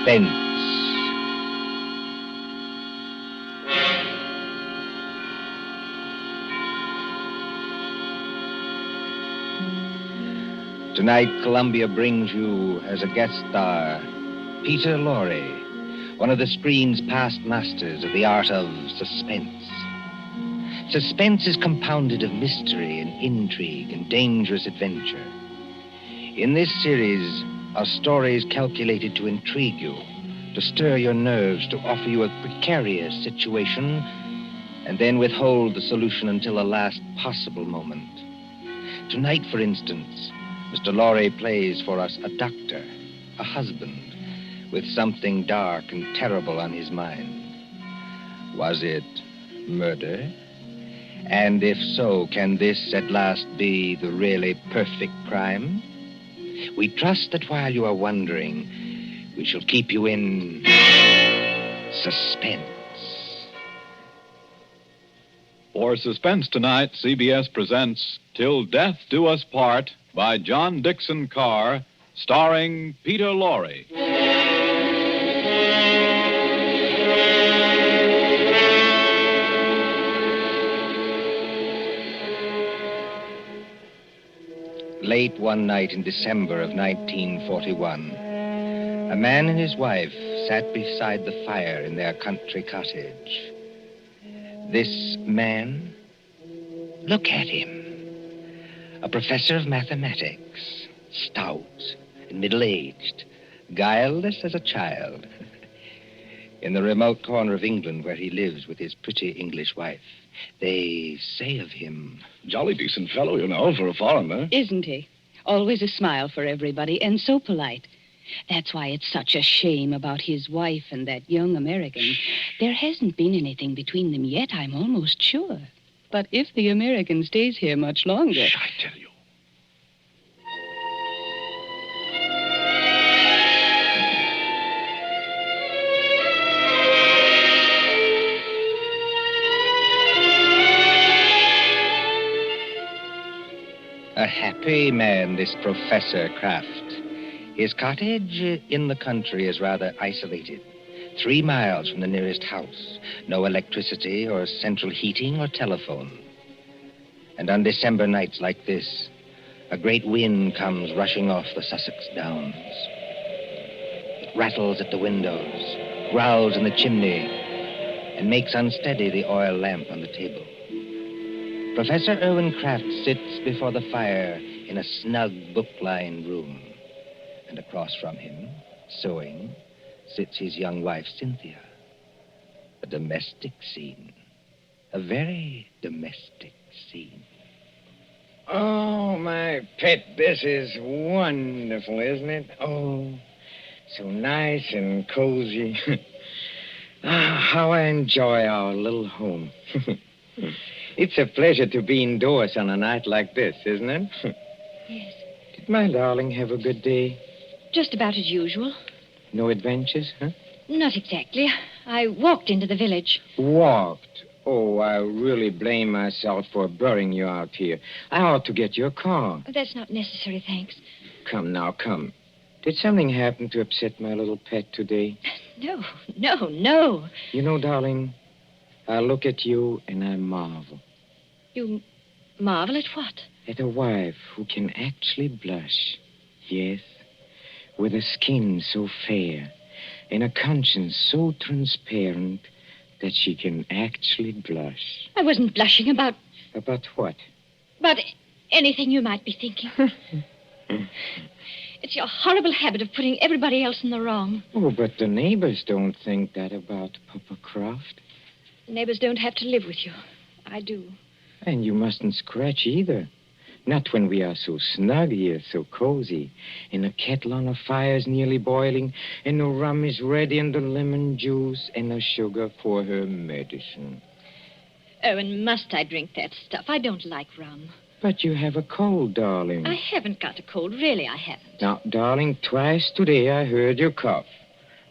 Suspense. Tonight, Columbia brings you, as a guest star, Peter Lorre, one of the screen's past masters of the art of suspense. Suspense is compounded of mystery and intrigue and dangerous adventure. In this series are stories calculated to intrigue you, to stir your nerves, to offer you a precarious situation, and then withhold the solution until the last possible moment. Tonight, for instance, Mr. Lorre plays for us a doctor, a husband, with something dark and terrible on his mind. Was it murder? And if so, can this at last be the really perfect crime? We trust that while you are wondering, we shall keep you in suspense. For Suspense tonight, CBS presents Till Death Do Us Part by John Dixon Carr, starring Peter Lorre. Late one night in December of 1941, a man and his wife sat beside the fire in their country cottage. This man, look at him. A professor of mathematics, stout and middle-aged, guileless as a child. In the remote corner of England where he lives with his pretty English wife, they say of him... Jolly decent fellow, you know, for a foreigner. Isn't he? Always a smile for everybody, and so polite. That's why it's such a shame about his wife and that young American. There hasn't been anything between them yet, I'm almost sure. But if the American stays here much longer... Shh, I tell you. A happy man, this Professor Kraft. His cottage in the country is rather isolated. 3 miles from the nearest house. No electricity or central heating or telephone. And on December nights like this, a great wind comes rushing off the Sussex Downs. It rattles at the windows, growls in the chimney, and makes unsteady the oil lamp on the table. Professor Irwin Kraft sits before the fire in a snug, book-lined room. And across from him, sewing, sits his young wife, Cynthia. A domestic scene. A very domestic scene. Oh, my pet, this is wonderful, isn't it? Oh, so nice and cozy. How I enjoy our little home. It's a pleasure to be indoors on a night like this, isn't it? Yes. Did my darling have a good day? Just about as usual. No adventures, huh? Not exactly. I walked into the village. Walked? Oh, I really blame myself for burying you out here. I ought to get your car. That's not necessary, thanks. Come now, come. Did something happen to upset my little pet today? No. You know, darling, I look at you and I marvel. You marvel at what? At a wife who can actually blush. Yes, with a skin so fair and a conscience so transparent that she can actually blush. I wasn't blushing about... About what? About anything you might be thinking. It's your horrible habit of putting everybody else in the wrong. Oh, but the neighbors don't think that about Papa Croft. Neighbors don't have to live with you. I do. And you mustn't scratch either. Not when we are so snug here, so cozy, and the kettle on the fire is nearly boiling, and the rum is ready, and the lemon juice, and the sugar for her medicine. Oh, and must I drink that stuff? I don't like rum. But you have a cold, darling. I haven't got a cold. Really, I haven't. Now, darling, twice today I heard you cough.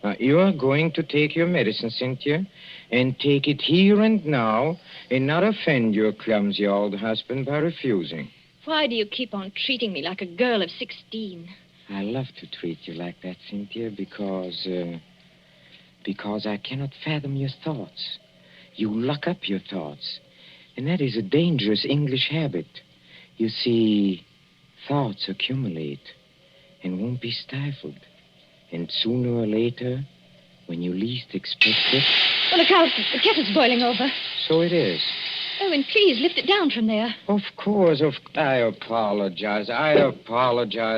Now, you are going to take your medicine, Cynthia, and take it here and now, and not offend your clumsy old husband by refusing. Why do you keep on treating me like a girl of 16? I love to treat you like that, Cynthia, because I cannot fathom your thoughts. You lock up your thoughts, and that is a dangerous English habit. You see, thoughts accumulate and won't be stifled. And sooner or later, when you least expect it... Well, look out. The kettle's boiling over. So it is. Owen, please, lift it down from there. Of course. I apologize.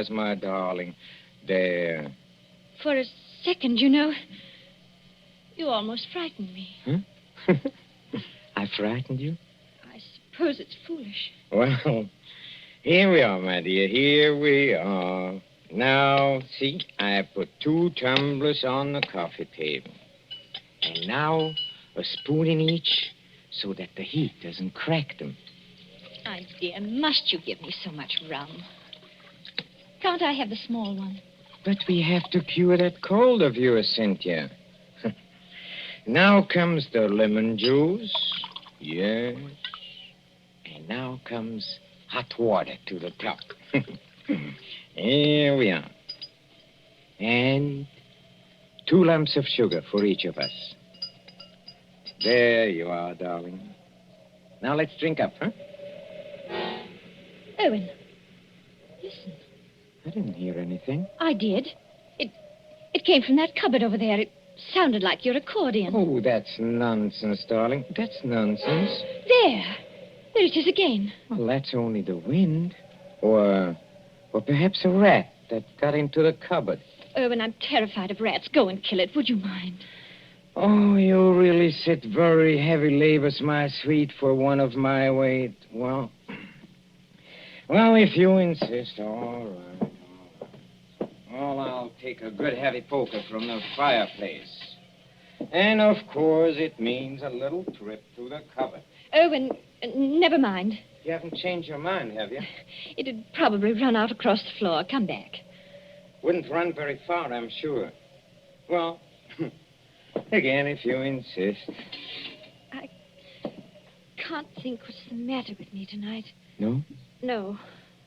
My darling. There. For a second, you know, you almost frightened me. Huh? I frightened you? I suppose it's foolish. Well, here we are, my dear. Here we are. Now, see, I put 2 tumblers on the coffee table. And now, a spoon in each so that the heat doesn't crack them. My dear, must you give me so much rum? Can't I have the small one? But we have to cure that cold of yours, Cynthia. Now comes the lemon juice. Yes. And now comes hot water to the top. Here we are. And 2 lumps of sugar for each of us. There you are, darling. Now let's drink up, huh? Owen, listen. I didn't hear anything. I did. It came from that cupboard over there. It sounded like your accordion. Oh, that's nonsense, darling. That's nonsense. There it is again. Well, that's only the wind. Or perhaps a rat that got into the cupboard. Owen, I'm terrified of rats. Go and kill it. Would you mind? Oh, you really sit very heavy labors, my sweet, for one of my weight. Well, if you insist, all right. Well, I'll take a good heavy poker from the fireplace. And, of course, it means a little trip to the cupboard. Owen, never mind. You haven't changed your mind, have you? It'd probably run out across the floor. Come back. Wouldn't run very far, I'm sure. Well, again, if you insist. I can't think what's the matter with me tonight. No? No,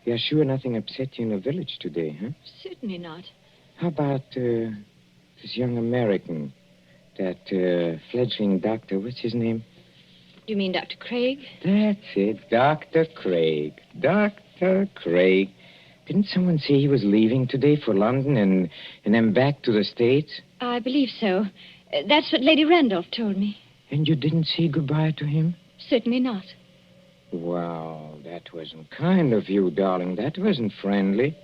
You're sure nothing upset you in the village today, huh? certainly not. How about this young American, that fledgling doctor? What's his name? Do you mean Dr. Craig? That's it, Dr. Craig. Dr. Craig. Didn't someone say he was leaving today for London and then back to the States? I believe so. That's what Lady Randolph told me. And you didn't say goodbye to him? Certainly not. Wow, that wasn't kind of you, darling. That wasn't friendly.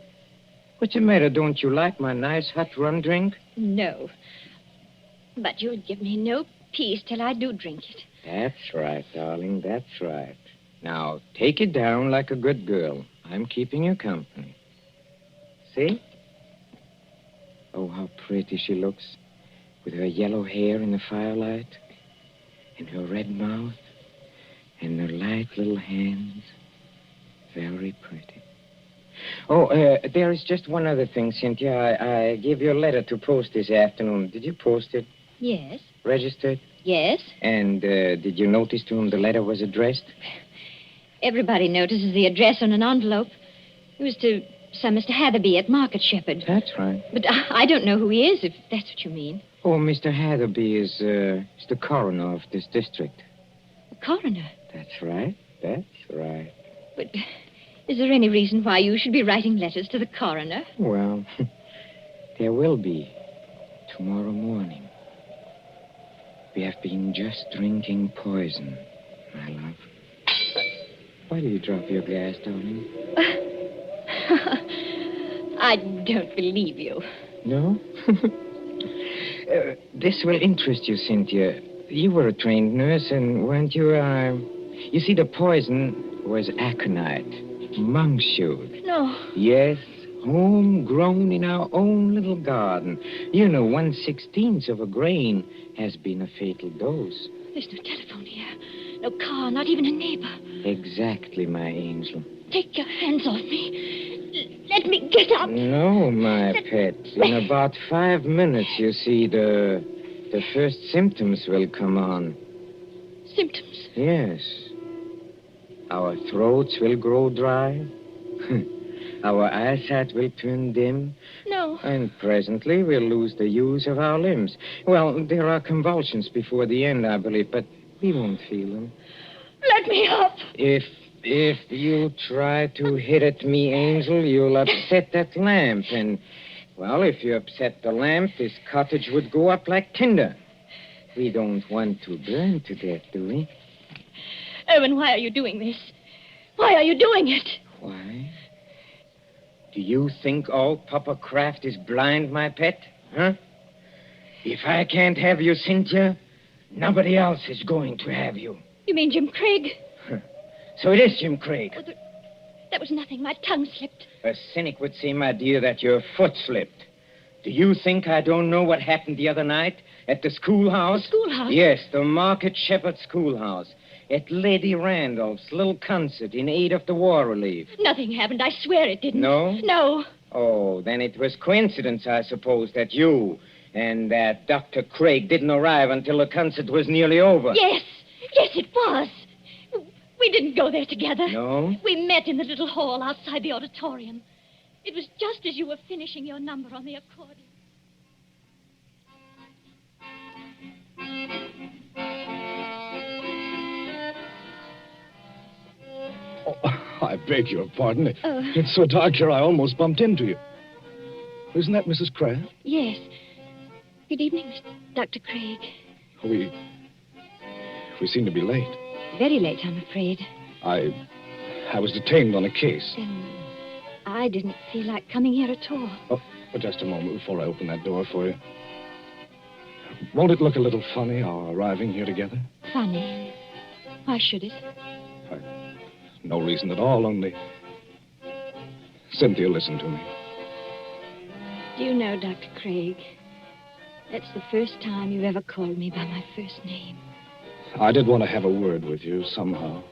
What's the matter? Don't you like my nice hot rum drink? No. But you'll give me no peace till I do drink it. That's right, darling. That's right. Now, take it down like a good girl. I'm keeping you company. See? Oh, how pretty she looks. With her yellow hair in the firelight. And her red mouth. And her light little hands. Very pretty. Oh, there is just one other thing, Cynthia. I gave you a letter to post this afternoon. Did you post it? Yes. Registered? Yes. And did you notice to whom the letter was addressed? Everybody notices the address on an envelope. It was to some Mr. Hatherby at Market Shepherd. That's right. But I don't know who he is, if that's what you mean. Oh, Mr. Hatherby is the coroner of this district. The coroner? That's right. That's right. But is there any reason why you should be writing letters to the coroner? Well, there will be tomorrow morning. We have been just drinking poison, my love. Why do you drop your glass, darling? I don't believe you. No? This will interest you, Cynthia. You were a trained nurse, and weren't you, You see, the poison was aconite, monkshood. No. Yes, homegrown in our own little garden. You know, 1/16 of a grain has been a fatal dose. There's no telephone here. No car, not even a neighbor. Exactly, my angel. Take your hands off me. Let me get up. No, my pet. In about 5 minutes, you see, the first symptoms will come on. Symptoms? Yes. Our throats will grow dry. Our eyesight will turn dim, No. and presently we'll lose the use of our limbs. Well, there are convulsions before the end, I believe, but we won't feel them. Let me up. If you try to hit at me, Angel, you'll upset that lamp. And, well, if you upset the lamp, this cottage would go up like tinder. We don't want to burn to death, do we? Erwin, why are you doing this? Why are you doing it? Why? Do you think all Papa Kraft is blind, my pet? Huh? If I can't have you, Cynthia, nobody else is going to have you. You mean Jim Craig? So it is Jim Craig. Oh, that was nothing. My tongue slipped. A cynic would say, my dear, that your foot slipped. Do you think I don't know what happened the other night at the schoolhouse? The schoolhouse? Yes, the Market Shepherd Schoolhouse. At Lady Randolph's little concert in aid of the war relief. Nothing happened. I swear it didn't. No? No. Oh, then it was coincidence, I suppose, that you and that Dr. Craig didn't arrive until the concert was nearly over. Yes. Yes, it was. We didn't go there together. No? We met in the little hall outside the auditorium. It was just as you were finishing your number on the accordion. Oh, I beg your pardon. It's so dark here, I almost bumped into you. Isn't that Mrs. Kraft? Yes. Good evening, Dr. Craig. We seem to be late. Very late, I'm afraid. I was detained on a case. I didn't feel like coming here at all. Oh, but just a moment before I open that door for you. Won't it look a little funny, our arriving here together? Funny? Why should it? No reason at all, only... Cynthia, listen to me. Do you know, Dr. Craig, that's the first time you've ever called me by my first name. I did want to have a word with you somehow.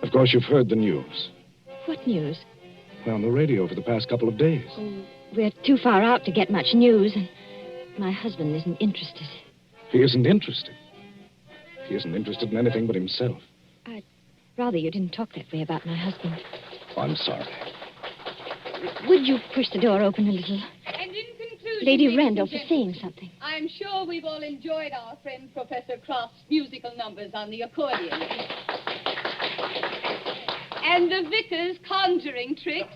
Of course, you've heard the news. What news? Well, on the radio for the past couple of days. Oh, we're too far out to get much news, and my husband isn't interested. He isn't interested. He isn't interested in anything but himself. I'd rather you didn't talk that way about my husband. Oh, I'm sorry. Would you push the door open a little? And in conclusion, Lady Randolph is saying something. I'm sure we've all enjoyed our friend Professor Croft's musical numbers on the accordion. And the vicar's conjuring tricks.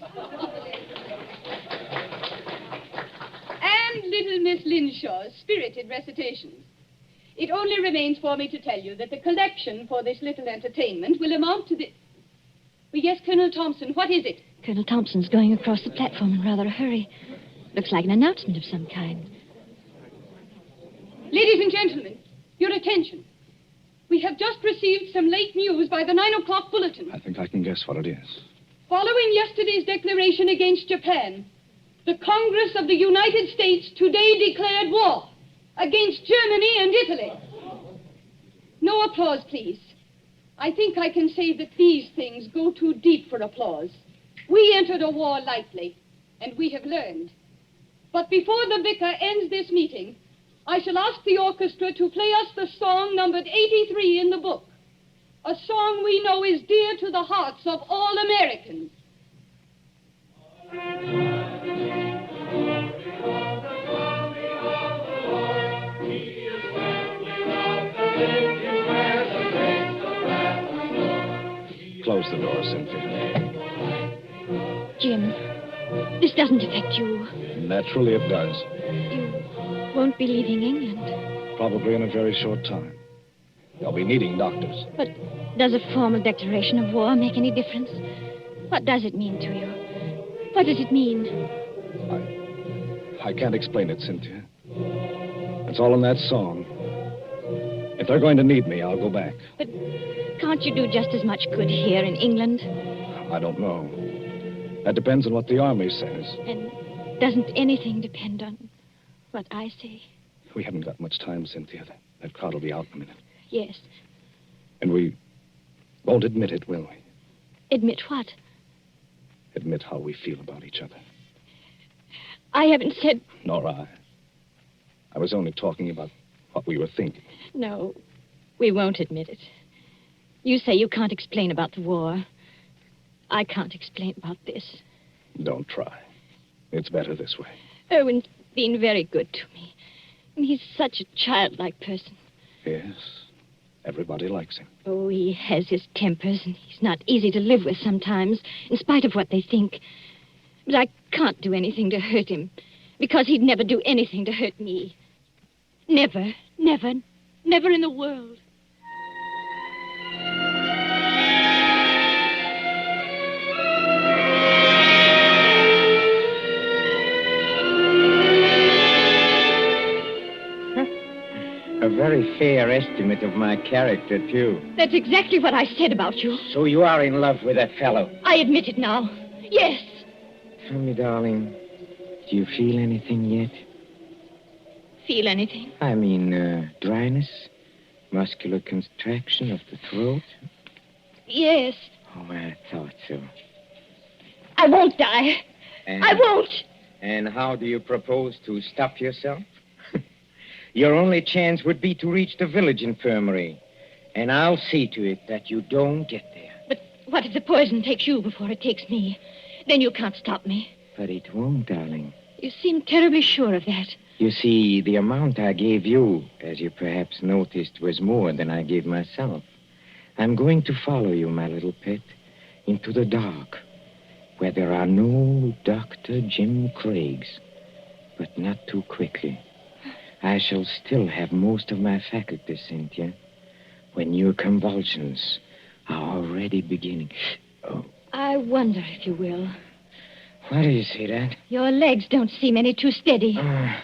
And little Miss Linshaw's spirited recitations. It only remains for me to tell you that the collection for this little entertainment will amount to the... Well, yes, Colonel Thompson, what is it? Colonel Thompson's going across the platform in rather a hurry. Looks like an announcement of some kind. Ladies and gentlemen, your attention. We have just received some late news by the 9 o'clock bulletin. I think I can guess what it is. Following yesterday's declaration against Japan, the Congress of the United States today declared war against Germany and Italy. No applause, please. I think I can say that these things go too deep for applause. We entered a war lightly, and we have learned. But before the vicar ends this meeting, I shall ask the orchestra to play us the song numbered 83 in the book. A song we know is dear to the hearts of all Americans. Close the door, Cynthia. Jim, this doesn't affect you. Naturally it does. You won't be leaving England. Probably in a very short time. They'll be needing doctors. But does a formal declaration of war make any difference? What does it mean to you? What does it mean? I can't explain it, Cynthia. It's all in that song. If they're going to need me, I'll go back. But can't you do just as much good here in England? I don't know. That depends on what the army says. And doesn't anything depend on what I say? We haven't got much time, Cynthia. That crowd will be out in a minute. Yes. And we won't admit it, will we? Admit what? Admit how we feel about each other. I haven't said... Nor I. I was only talking about what we were thinking. No, we won't admit it. You say you can't explain about the war. I can't explain about this. Don't try. It's better this way. Irwin's been very good to me. And he's such a childlike person. Yes. Everybody likes him. Oh, he has his tempers, and he's not easy to live with sometimes, in spite of what they think. But I can't do anything to hurt him, because he'd never do anything to hurt me. Never, never, never in the world. A very fair estimate of my character, too. That's exactly what I said about you. So you are in love with that fellow? I admit it now. Yes. Tell me, darling, do you feel anything yet? Feel anything? I mean, dryness? Muscular contraction of the throat? Yes. Oh, I thought so. I won't die. I won't. And how do you propose to stop yourself? Your only chance would be to reach the village infirmary. And I'll see to it that you don't get there. But what if the poison takes you before it takes me? Then you can't stop me. But it won't, darling. You seem terribly sure of that. You see, the amount I gave you, as you perhaps noticed, was more than I gave myself. I'm going to follow you, my little pet, into the dark, where there are no Dr. Jim Craigs, but not too quickly. I shall still have most of my faculties, Cynthia, when your convulsions are already beginning. Oh. I wonder if you will. Why do you say that? Your legs don't seem any too steady. I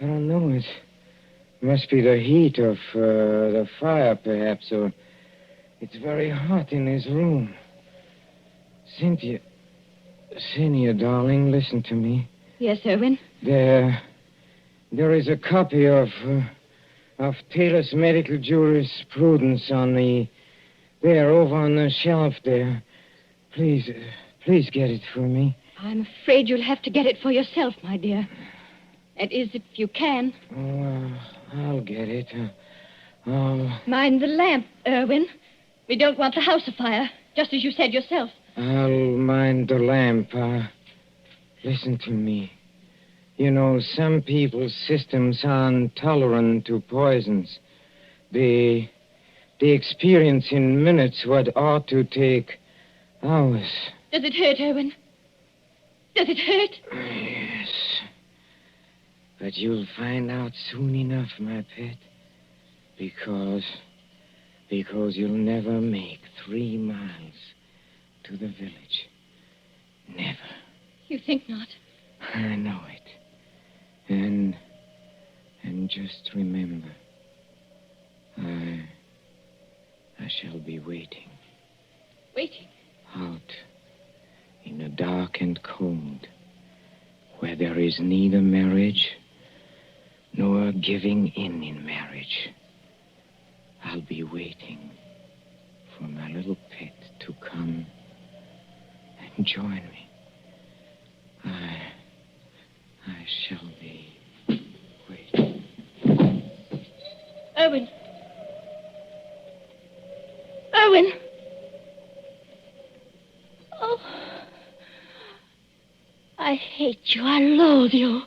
don't know. It must be the heat of the fire, perhaps, or it's very hot in this room. Cynthia, darling, listen to me. Yes, Irwin? There is a copy of Taylor's Medical Jurisprudence there, over on the shelf there. Please get it for me. I'm afraid you'll have to get it for yourself, my dear. That is, if you can. Oh, I'll get it. Mind the lamp, Irwin. We don't want the house afire, just as you said yourself. I'll mind the lamp. Listen to me. You know, some people's systems are intolerant to poisons. They experience in minutes what ought to take hours. Does it hurt, Irwin? Does it hurt? Yes. But you'll find out soon enough, my pet. Because you'll never make 3 miles to the village. Never. You think not? I know it. And just remember, I shall be waiting. Waiting? Out in the dark and cold, where there is neither marriage nor giving in marriage. I'll be waiting for my little pet to come and join me. I shall be waiting. Irwin! Irwin! Oh, I hate you. I loathe you.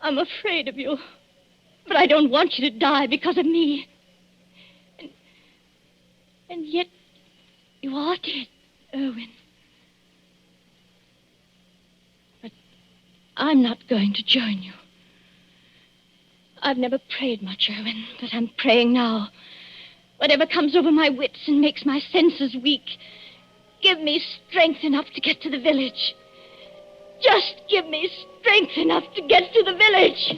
I'm afraid of you. But I don't want you to die because of me. And yet, you are dead, Irwin. But I'm not going to join you. I've never prayed much, Irwin, but I'm praying now. Whatever comes over my wits and makes my senses weak, give me strength enough to get to the village. Just give me strength enough to get to the village.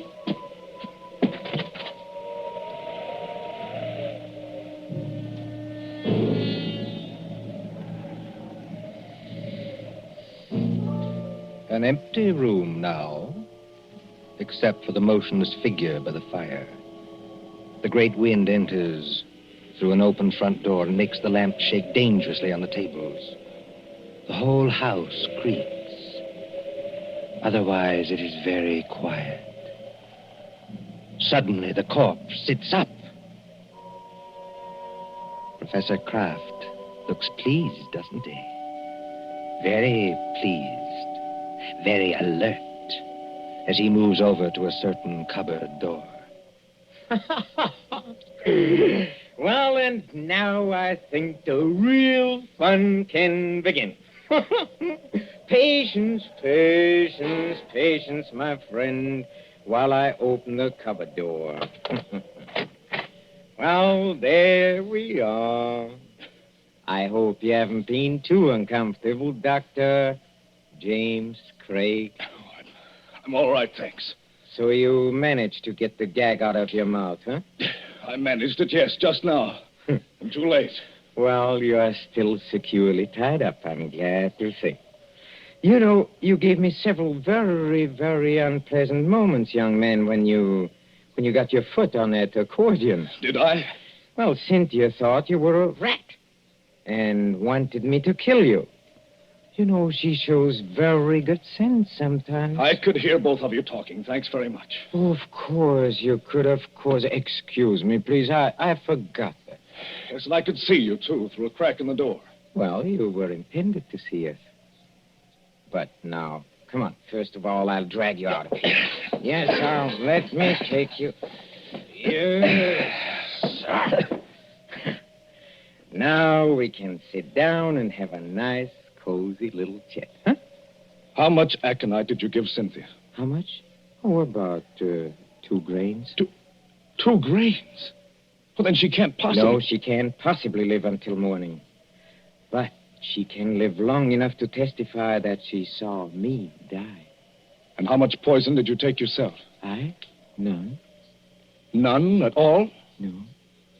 An empty room now, except for the motionless figure by the fire. The great wind enters through an open front door and makes the lamp shake dangerously on the tables. The whole house creaks. Otherwise, it is very quiet. Suddenly, the corpse sits up. Professor Kraft looks pleased, doesn't he? Very pleased. very alert, as he moves over to a certain cupboard door. Well, and now I think the real fun can begin. Patience, patience, patience, my friend, while I open the cupboard door. Well, there we are. I hope you haven't been too uncomfortable, Dr. James Craig. I'm all right, thanks. So you managed to get the gag out of your mouth, huh? I managed it, yes, just now. I'm too late. Well, you are still securely tied up, I'm glad to say. You know, you gave me several very, very unpleasant moments, young man, when you got your foot on that accordion. Did I? Well, Cynthia thought you were a rat and wanted me to kill you. You know, she shows very good sense sometimes. I could hear both of you talking. Thanks very much. Oh, of course, you could, of course. Excuse me, please. I forgot that. Yes, and I could see you, too, through a crack in the door. Well, you were intended to see us. But now, come on. First of all, I'll drag you out of here. Yes, let me take you. Yes. Now we can sit down and have a nice, cozy little chat, huh? How much aconite did you give Cynthia? How much? Oh, about 2 grains. 2 grains? Well, then she can't possibly... No, she can't possibly live until morning. But she can live long enough to testify that she saw me die. And how much poison did you take yourself? I? None. None at all? No,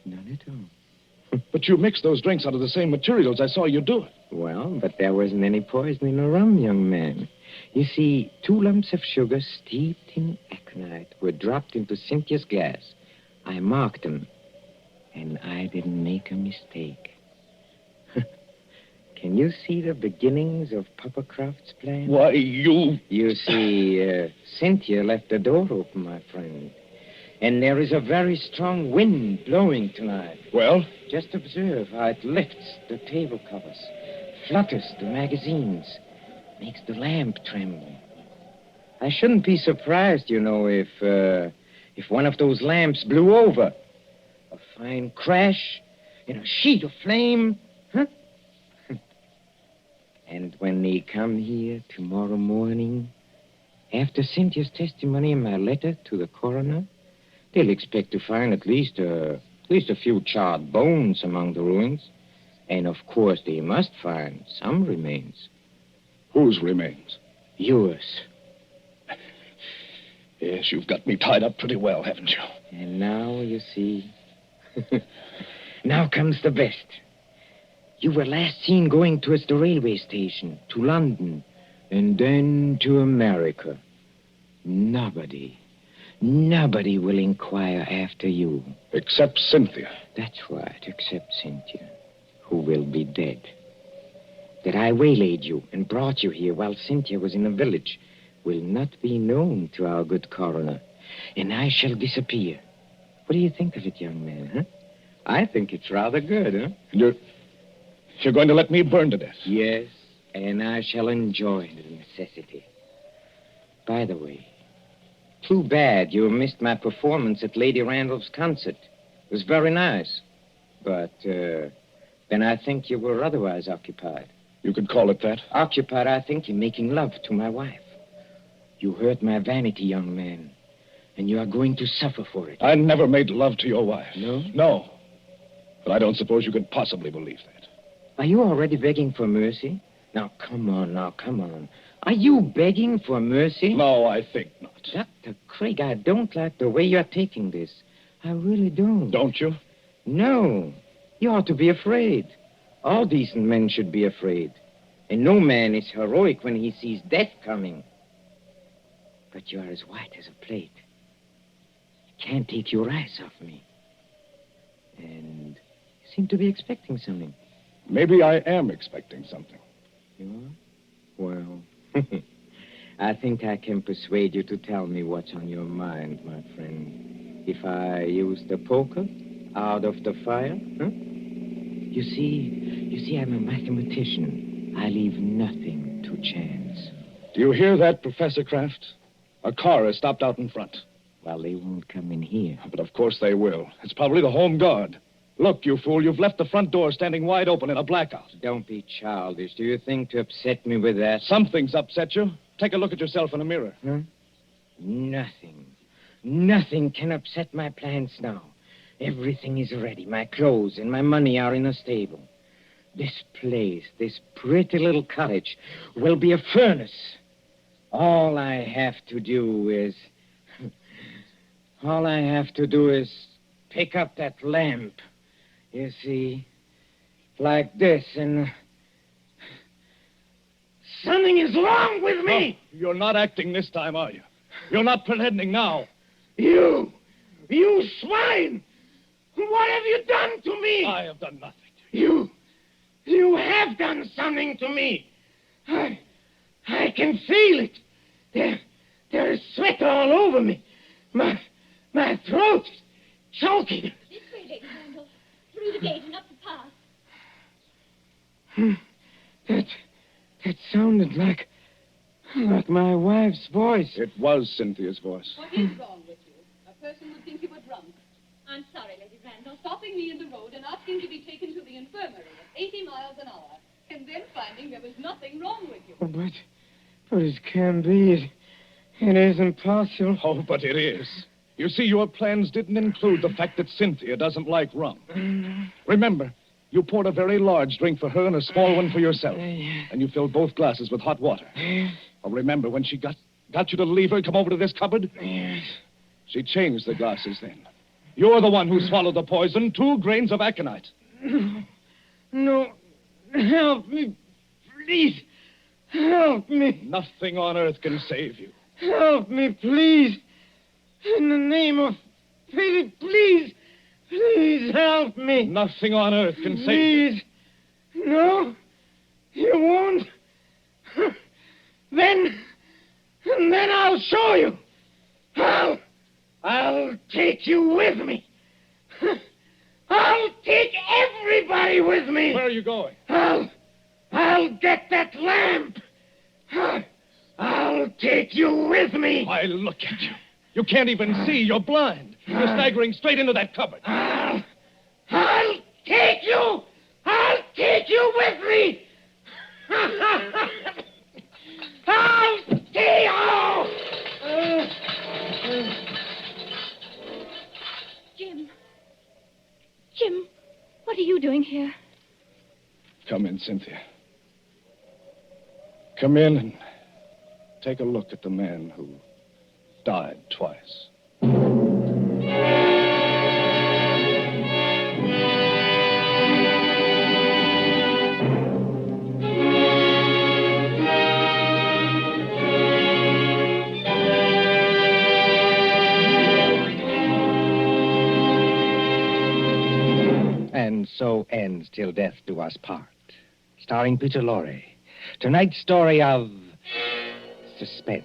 none at all. But you mixed those drinks out of the same materials. I saw you do it. Well, but there wasn't any poison in the rum, young man. You see, 2 lumps of sugar steeped in aconite were dropped into Cynthia's glass. I marked them, and I didn't make a mistake. Can you see the beginnings of Papa Croft's plan? Why, you... You see, Cynthia left the door open, my friend. And there is a very strong wind blowing tonight. Well? Just observe how it lifts the table covers, flutters the magazines, makes the lamp tremble. I shouldn't be surprised, you know, if one of those lamps blew over. A fine crash in a sheet of flame, huh? And when they come here tomorrow morning, after Cynthia's testimony and my letter to the coroner, they'll expect to find at least a few charred bones among the ruins. And, of course, they must find some remains. Whose remains? Yours. Yes, you've got me tied up pretty well, haven't you? And now, you see... Now comes the best. You were last seen going towards the railway station, to London, and then to America. Nobody will inquire after you. Except Cynthia. That's right, except Cynthia, who will be dead. That I waylaid you and brought you here while Cynthia was in the village will not be known to our good coroner, and I shall disappear. What do you think of it, young man, huh? I think it's rather good, huh? You're going to let me burn to death? Yes, and I shall enjoy the necessity. By the way, too bad you missed my performance at Lady Randall's concert. It was very nice. But then I think you were otherwise occupied. You could call it that? Occupied, I think, in making love to my wife. You hurt my vanity, young man, and you are going to suffer for it. I never made love to your wife. No? No. But I don't suppose you could possibly believe that. Are you already begging for mercy? Now, come on. Are you begging for mercy? No, I think not. Dr. Craig, I don't like the way you're taking this. I really don't. Don't you? No. You ought to be afraid. All decent men should be afraid. And no man is heroic when he sees death coming. But you're as white as a plate. You can't take your eyes off me. And you seem to be expecting something. Maybe I am expecting something. You are? Well, I think I can persuade you to tell me what's on your mind, my friend. If I use the poker out of the fire, huh? You see, I'm a mathematician. I leave nothing to chance. Do you hear that, Professor Kraft? A car has stopped out in front. Well, they won't come in here. But of course they will. It's probably the home guard. Look, you fool, you've left the front door standing wide open in a blackout. Don't be childish. Do you think to upset me with that? Something's upset you. Take a look at yourself in a mirror. Huh? Nothing. Nothing can upset my plans now. Everything is ready. My clothes and my money are in a stable. This place, this pretty little cottage, will be a furnace. All I have to do is pick up that lamp. You see, like this, and something is wrong with me. Oh, you're not acting this time, are you? You're not pretending now. You swine! What have you done to me? I have done nothing to you. You have done something to me. I can feel it. There is sweat all over me. My throat is choking. This way, Lady Randall. Through the gate and up the path. That sounded like my wife's voice. It was Cynthia's voice. What is wrong with you? A person would think you were drunk. I'm sorry, Lady Randall. Stopping me in the road and asking to be taken to the infirmary at 80 miles an hour, and then finding there was nothing wrong with you. But it can't be. It isn't possible. Oh, but it is. You see, your plans didn't include the fact that Cynthia doesn't like rum. Remember, you poured a very large drink for her and a small one for yourself. And you filled both glasses with hot water. Oh, remember when she got you to leave her and come over to this cupboard? Yes. She changed the glasses then. You're the one who swallowed the poison, 2 grains of aconite. No. Help me. Please. Help me. Nothing on earth can save you. Help me, please. In the name of pity, please. Please help me. Nothing on earth can save you. Please. No. You won't. Then I'll show you. I'll take you with me. I'll take everybody with me. Where are you going? I'll get that lamp. I'll take you with me. Why, look at you. You can't even see. You're blind. You're staggering straight into that cupboard. I'll take you. I'll take you with me. I'll take you. Jim, what are you doing here? Come in, Cynthia. Come in and take a look at the man who died twice. And so ends Till Death Do Us Part, starring Peter Lorre. Tonight's story of Suspense.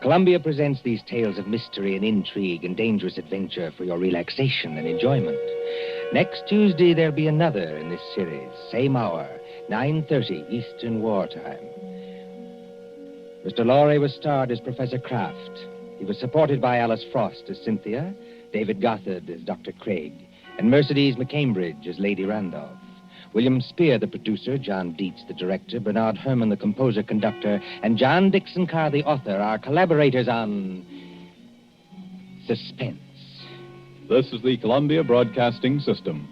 Columbia presents these tales of mystery and intrigue and dangerous adventure for your relaxation and enjoyment. Next Tuesday, there'll be another in this series. Same hour, 9:30 Eastern Wartime. Mr. Lorre was starred as Professor Kraft. He was supported by Alice Frost as Cynthia, David Gothard as Dr. Craig, and Mercedes McCambridge as Lady Randolph. William Spear, the producer, John Dietz, the director, Bernard Herrmann, the composer-conductor, and John Dixon Carr, the author, are collaborators on Suspense. This is the Columbia Broadcasting System.